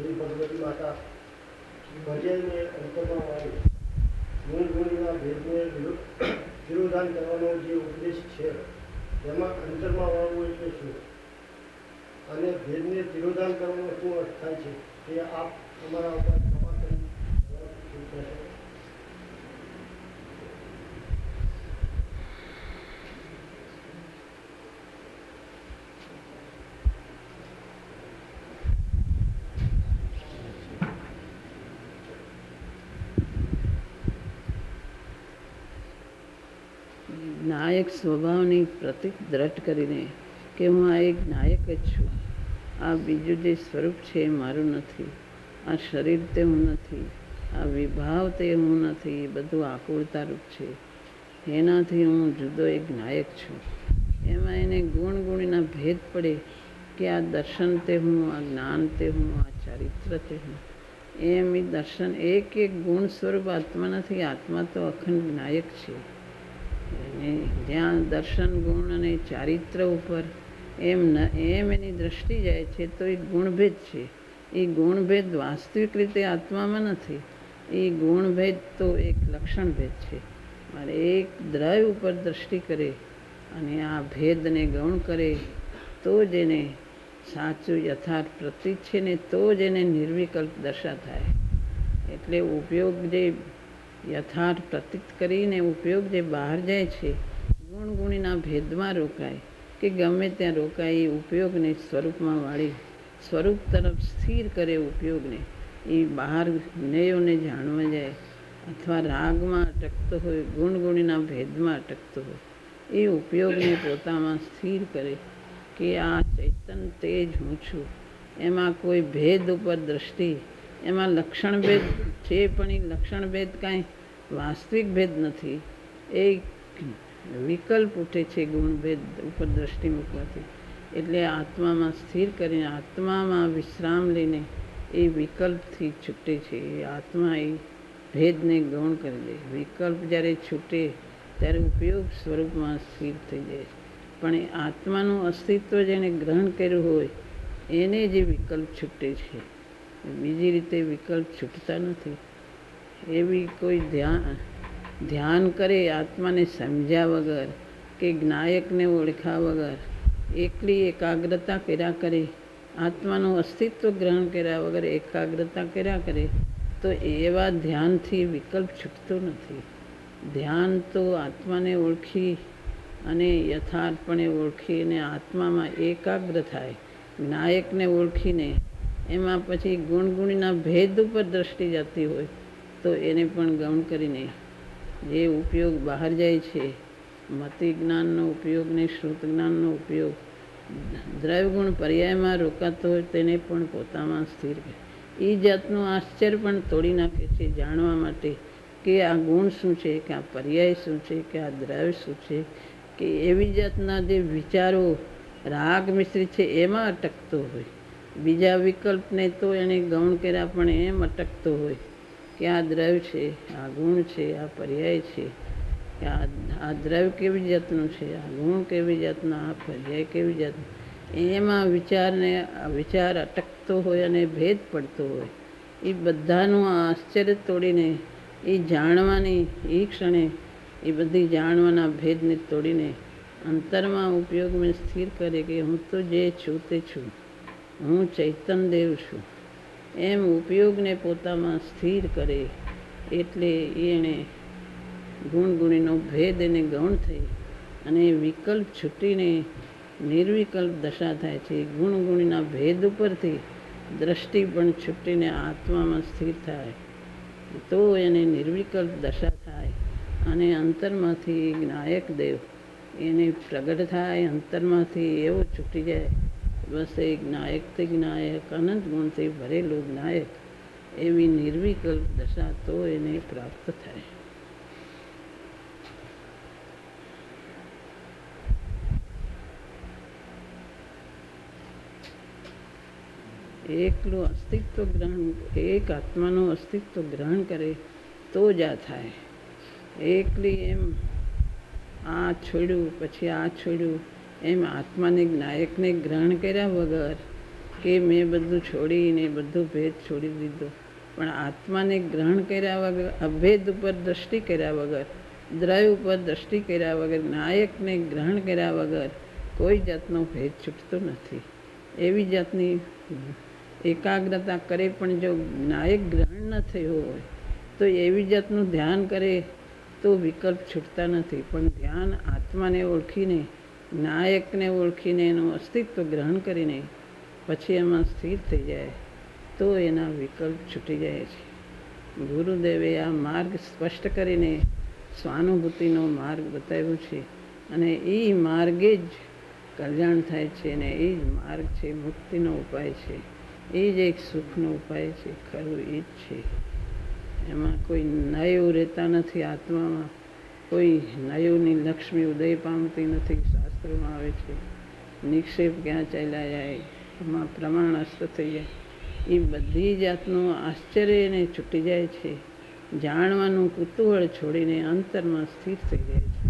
શ્રી ભગવતી માતા ભજનને અંતમાં વાળી ગુણ ગુણીના ભેદને વિરોધાન કરવાનો જે ઉપદેશ છે તેમાં અંતરમાં વાળવું એટલે શું અને ભેદને વિરોધાન કરવાનો શું અર્થ થાય છે તે આપ અમારા ઉપર કૃપા કરી સૂચવશો. નાયક સ્વભાવની પ્રતિક દ્રઢ કરીને કે હું આ એક નાયક જ છું, આ બીજું જે સ્વરૂપ છે એ મારું નથી, આ શરીર તે હું નથી, આ વિભાવ તે હું નથી, એ બધું આકુળતારૂપ છે, એનાથી હું જુદો એક નાયક છું. એમાં એને ગુણ ગુણીના ભેદ પડે કે આ દર્શન તે હું, આ જ્ઞાન તે હું, આ ચારિત્ર તે હું. એમ એ દર્શન એક એક ગુણ સ્વરૂપ આત્મા નથી, આત્મા તો અખંડ નાયક છે. અને જ્યાં દર્શન ગુણ અને ચારિત્ર ઉપર એમ એની દ્રષ્ટિ જાય છે તો એ ગુણભેદ છે. એ ગુણભેદ વાસ્તવિક રીતે આત્મામાં નથી, એ ગુણભેદ તો એક લક્ષણભેદ છે. મારે એક દ્રવ્ય ઉપર દ્રષ્ટિ કરે અને આ ભેદને ગૌણ કરે તો જ એને સાચું યથાર્થ પ્રતીત છે ને તો જ એને નિર્વિકલ્પ દશા થાય. એટલે ઉપયોગ જે યથાર્થ પ્રતીત કરીને ઉપયોગ જે બહાર જાય છે, ગુણ ગુણીના ભેદમાં રોકાય કે ગમે ત્યાં રોકાય, એ ઉપયોગને સ્વરૂપમાં વાળી સ્વરૂપ તરફ સ્થિર કરે ઉપયોગને. એ બહાર વિનયોને જાણવા જાય અથવા રાગમાં અટકતો હોય, ગુણ ગુણીના ભેદમાં અટકતો હોય, એ ઉપયોગને પોતામાં સ્થિર કરે કે આ ચૈતન્ય તે જ હું છું. એમાં કોઈ ભેદ ઉપર દ્રષ્ટિ, એમાં લક્ષણભેદ છે પણ એ લક્ષણભેદ કાંઈ વાસ્તવિક ભેદ નથી, એ વિકલ્પ ઉઠે છે ગુણભેદ ઉપર દ્રષ્ટિ મૂકવાથી. એટલે આત્મામાં સ્થિર કરીને આત્મામાં વિશ્રામ લઈને એ વિકલ્પથી છૂટે છે. એ આત્મા એ ભેદને ગૌણ કરી દે. વિકલ્પ જ્યારે છૂટે ત્યારે ઉપયોગ સ્વરૂપમાં સ્થિર થઈ જાય છે. પણ એ આત્માનું અસ્તિત્વ જેને ગ્રહણ કર્યું હોય એને જે વિકલ્પ છૂટે છે, બીજી રીતે વિકલ્પ છૂટતા નથી. એવી કોઈ ધ્યાન કરે આત્માને સમજ્યા વગર કે નાયકને ઓળખ્યા વગર, એકલી એકાગ્રતા કર્યા કરે, આત્માનું અસ્તિત્વ ગ્રહણ કર્યા વગર એકાગ્રતા કર્યા કરે તો એવા ધ્યાનથી વિકલ્પ છૂટતો નથી. ધ્યાન તો આત્માને ઓળખી અને યથાર્થપણે ઓળખીને આત્મામાં એકાગ્ર થાય. નાયકને ઓળખીને એમાં પછી ગુણગુણીના ભેદ ઉપર દ્રષ્ટિ જતી હોય તો એને પણ ગૌણ કરીને જે ઉપયોગ બહાર જાય છે, મતિ જ્ઞાનનો ઉપયોગ ને શ્રુત જ્ઞાનનો ઉપયોગ દ્રવ્યગુણ પર્યાયમાં રોકાતો હોય તેને પણ પોતામાં સ્થિર કરે. એ જાતનું આશ્ચર્ય પણ તોડી નાખે છે જાણવા માટે કે આ ગુણ શું છે, કે આ પર્યાય શું છે, કે આ દ્રવ્ય શું છે, કે એવી જાતના જે વિચારો રાગ મિશ્રિત છે એમાં અટકતો હોય. બીજા વિકલ્પને તો એને ગૌણ કર્યા પણ એમ અટકતો હોય કે આ દ્રવ્ય છે, આ ગુણ છે, આ પર્યાય છે, કે આ દ્રવ્ય કેવી જાતનું છે, આ ગુણ કેવી જાતના, આ પર્યાય કેવી જાતનું, એમાં વિચાર અટકતો હોય અને ભેદ પડતો હોય. એ બધાનું આશ્ચર્ય તોડીને એ જાણવાની એ ક્ષણે એ બધી જાણવાના ભેદને તોડીને અંતરમાં ઉપયોગમાં સ્થિર કરે કે હું તો જે છું તે છું, હું ચૈતન્યદેવ છું. એમ ઉપયોગને પોતામાં સ્થિર કરે એટલે એણે ગુણગુણીનો ભેદ એને ગૌણ થઈ અને વિકલ્પ છૂટીને નિર્વિકલ્પ દશા થાય છે. ગુણગુણીના ભેદ ઉપરથી દ્રષ્ટિ પણ છૂટીને આત્મામાં સ્થિર થાય તો એને નિર્વિકલ્પ દશા થાય અને અંતરમાંથી નાયક દેવ એને પ્રગટ થાય. અંતરમાંથી એવો છૂટી જાય, બસ એક નાયકથી નાયક, અનંત ગુણથી ભરેલું નાયક, એવી નિર્વિકલ્પ દશા તો એને પ્રાપ્ત થાય. એકલું અસ્તિત્વ ગ્રહણ, એક આત્માનું અસ્તિત્વ ગ્રહણ કરે તો જ આ થાય. એકલી એમ આ છોડ્યું પછી આ છોડ્યું એમ આત્માને નાયકને ગ્રહણ કર્યા વગર કે મેં બધું છોડીને બધું ભેદ છોડી દીધો, પણ આત્માને ગ્રહણ કર્યા વગર, અભેદ ઉપર દ્રષ્ટિ કર્યા વગર, દ્રવ્ય ઉપર દ્રષ્ટિ કર્યા વગર, નાયકને ગ્રહણ કર્યા વગર કોઈ જાતનો ભેદ છૂટતો નથી. એવી જાતની એકાગ્રતા કરે, પણ જો નાયક ગ્રહણ ન થયો હોય તો એવી જાતનું ધ્યાન કરે તો વિકલ્પ છૂટતા નથી. પણ ધ્યાન આત્માને ઓળખીને, નાયકને ઓળખીને, એનું અસ્તિત્વ ગ્રહણ કરીને પછી એમાં સ્થિર થઈ જાય તો એના વિકલ્પ છૂટી જાય છે. ગુરુદેવે આ માર્ગ સ્પષ્ટ કરીને સ્વાનુભૂતિનો માર્ગ બતાવ્યો છે, અને એ માર્ગે જ કલ્યાણ થાય છે, અને એ જ માર્ગ છે, મુક્તિનો ઉપાય છે, એ જ એક સુખનો ઉપાય છે. ખરું એ જ છે. એમાં કોઈ નયું રહેતા નથી. આત્મામાં કોઈ નયુંની લક્ષ્મી ઉદય પામતી નથી. શાસ્ત્રોમાં આવે છે નિક્ષેપ ક્યાં ચાલ્યા જાય, એમાં પ્રમાણ અસ્ત થઈ જાય. એ બધી જાતનું આશ્ચર્ય એને છૂટી જાય છે. જાણવાનું કુતૂહળ છોડીને અંતરમાં સ્થિર થઈ જાય છે.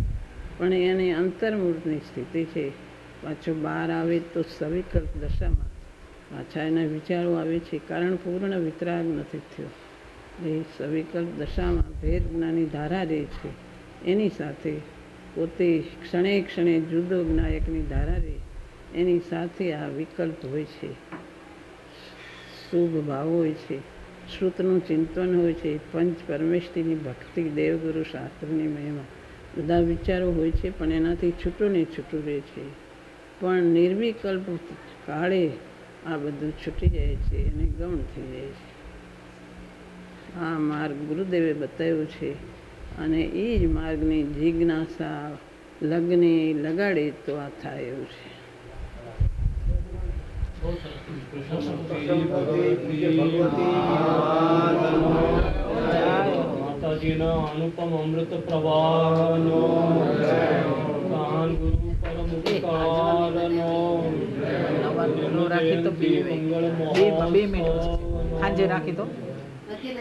પણ એની અંતર્મુખની સ્થિતિ છે. પાછો બહાર આવે તો સવિકલ્પ દશામાં પાછા એના વિચારો આવે છે, કારણ પૂર્ણ વિતરાગ નથી થયો. એ સવિકલ્પ દશામાં ભેદ જ્ઞાની ધારા રહે છે. એની સાથે પોતે ક્ષણે ક્ષણે જુદો નાયકની ધારા રહે, એની સાથે આ વિકલ્પ હોય છે, શુભ ભાવ હોય છે, શ્રુતનું ચિંતન હોય છે, પંચ પરમેષ્ઠીની ભક્તિ, દેવગુરુ શાસ્ત્રની મહિમા, બધા વિચારો હોય છે. પણ એનાથી છૂટું ને છૂટું રહે છે. પણ નિર્વિકલ્પ કાળે આ બધું છૂટી જાય છે અને ગૌણ થઈ જાય છે. આ માર્ગ ગુરુદેવે બતાવ્યો છે, અને એ જ માર્ગની જિજ્ઞાસા લગ્ને લગાડે તો આ થાય એવું છે. માતાજીના અનુપમ અમૃત પ્રવાહનો, મહાન ગુરુ પરમ ઉપકારનો, રાખી તો 2 મિનિટ સાંજે રાખી તો